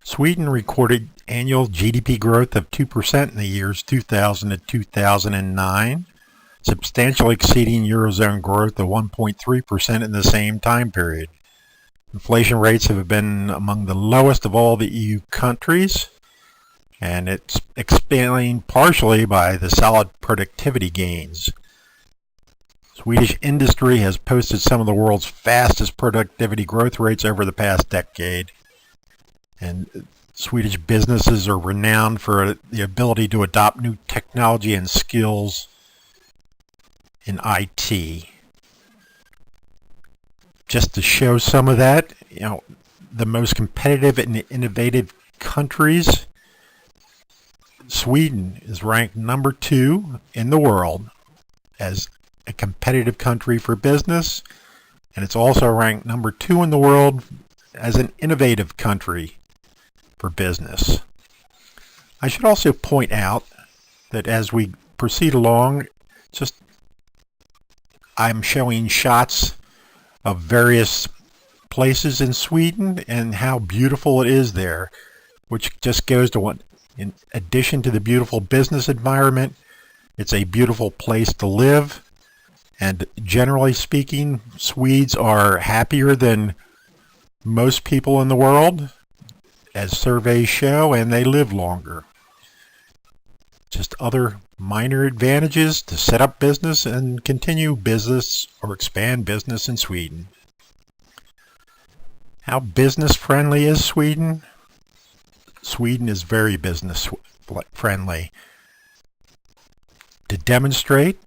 Sweden recorded annual GDP growth of 2% in the years 2000 to 2009, substantially exceeding Eurozone growth of 1.3% in the same time period. Inflation rates have been among the lowest of all the EU countries, and it's explained partially by the solid productivity gains. Swedish industry has posted some of the world's fastest productivity growth rates over the past decade. And Swedish businesses are renowned for the ability to adopt new technology and skills in IT. Just to show some of that, the most competitive and innovative countries, Sweden is ranked number 2 in the world as a competitive country for business, and it's also ranked number 2 in the world as an innovative country for business. I should also point out that as we proceed along, I'm showing shots of various places in Sweden and how beautiful it is there, which just goes to what, in addition to the beautiful business environment, it's a beautiful place to live. And generally speaking, Swedes are happier than most people in the world, as surveys show, and they live longer. Just other minor advantages to set up business and continue business or expand business in Sweden. How business friendly is Sweden? Sweden is very business friendly. To demonstrate,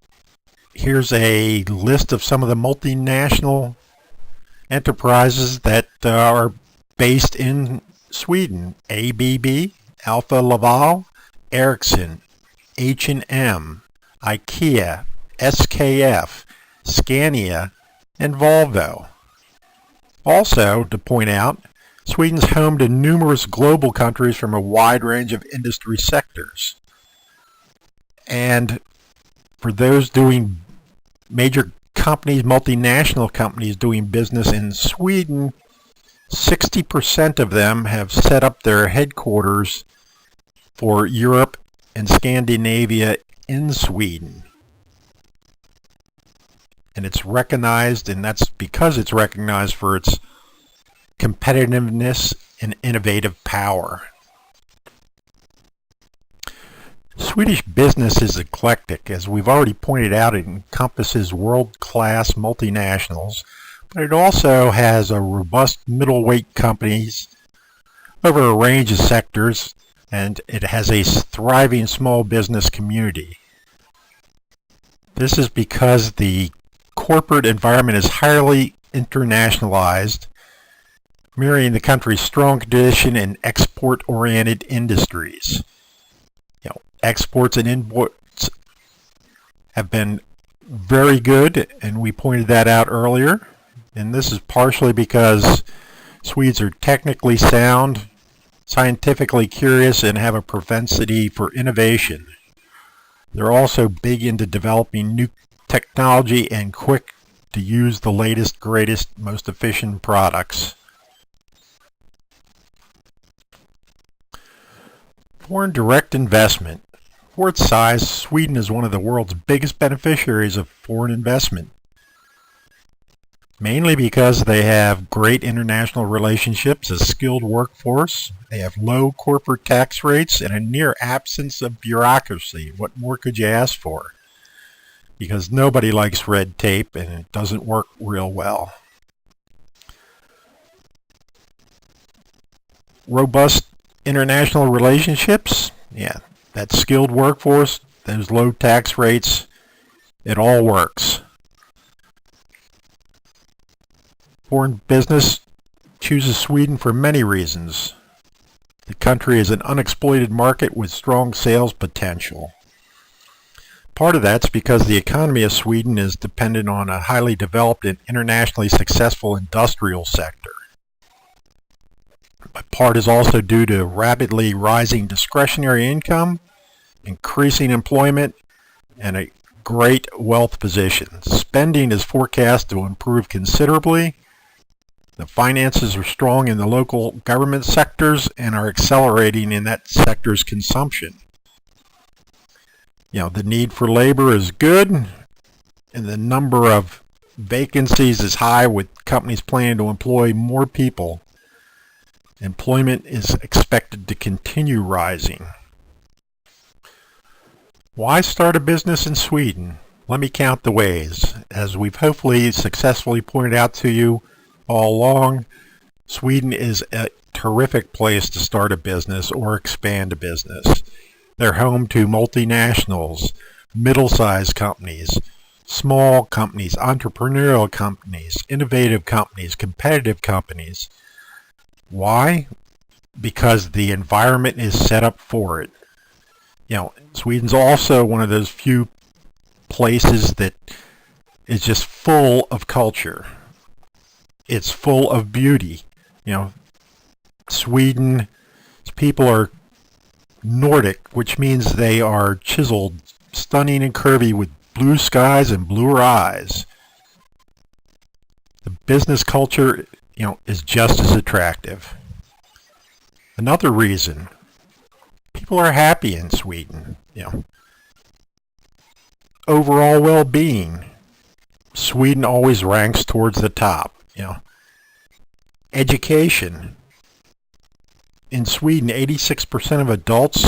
here's a list of some of the multinational enterprises that are based in Sweden: ABB, Alfa Laval, Ericsson, H&M, IKEA, SKF, Scania, and Volvo. Also, to point out, Sweden's home to numerous global countries from a wide range of industry sectors. And for those doing major companies, multinational companies doing business in Sweden, 60% of them have set up their headquarters for Europe and Scandinavia in Sweden. And it's recognized, and that's because it's recognized for its competitiveness and innovative power. Swedish business is eclectic. As we've already pointed out, it encompasses world-class multinationals, but it also has a robust middleweight companies over a range of sectors, and it has a thriving small business community. This is because the corporate environment is highly internationalized, mirroring the country's strong tradition in export-oriented industries. Exports and imports have been very good, and we pointed that out earlier. And this is partially because Swedes are technically sound, scientifically curious, and have a propensity for innovation. They're also big into developing new technology and quick to use the latest, greatest, most efficient products. Foreign direct investment. For its size, Sweden is one of the world's biggest beneficiaries of foreign investment, mainly because they have great international relationships, a skilled workforce, they have low corporate tax rates, and a near absence of bureaucracy. What more could you ask for? Because nobody likes red tape, and it doesn't work real well. Robust international relationships, that skilled workforce, those low tax rates, it all works. Foreign business chooses Sweden for many reasons. The country is an unexploited market with strong sales potential. Part of that's because the economy of Sweden is dependent on a highly developed and internationally successful industrial sector. But part is also due to rapidly rising discretionary income, increasing employment, and a great wealth position. Spending is forecast to improve considerably, The finances are strong in the local government sectors and are accelerating in that sector's consumption. The need for labor is good, and the number of vacancies is high, with companies planning to employ more people. Employment is expected to continue rising. Why start a business in Sweden? Let me count the ways. As we've hopefully successfully pointed out to you all along, Sweden is a terrific place to start a business or expand a business. They're home to multinationals, middle-sized companies, small companies, entrepreneurial companies, innovative companies, competitive companies. Why? Because the environment is set up for it. Sweden's also one of those few places that is just full of culture. It's full of beauty. Sweden's people are Nordic, which means they are chiseled, stunning and curvy, with blue skies and bluer eyes. The business culture, is just as attractive. Another reason, people are happy in Sweden. Overall well-being, Sweden always ranks towards the top. Education. In Sweden, 86% of adults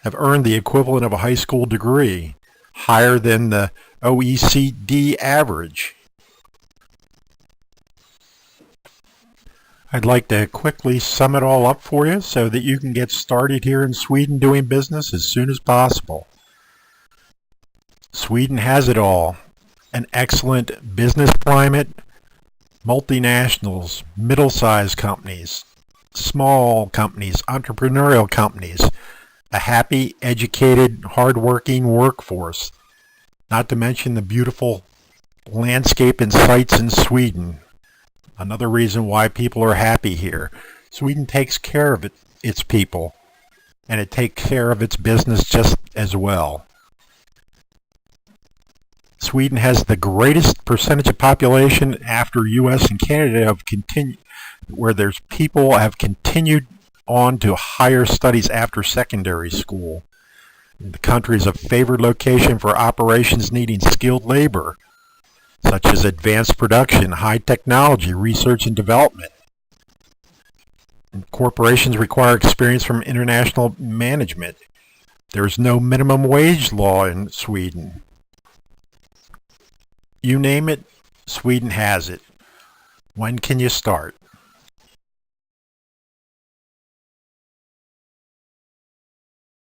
have earned the equivalent of a high school degree, higher than the OECD average. I'd like to quickly sum it all up for you so that you can get started here in Sweden doing business as soon as possible. Sweden has it all: an excellent business climate, multinationals, middle-sized companies, small companies, entrepreneurial companies, a happy, educated, hard-working workforce, not to mention the beautiful landscape and sights in Sweden. Another reason why people are happy here. Sweden takes care of its people, and it takes care of its business just as well. Sweden has the greatest percentage of population after U.S. and Canada where there's people have continued on to higher studies after secondary school. The country is a favored location for operations needing skilled labor, such as advanced production, high technology, research and development. And corporations require experience from international management. There's no minimum wage law in Sweden. You name it, Sweden has it. When can you start?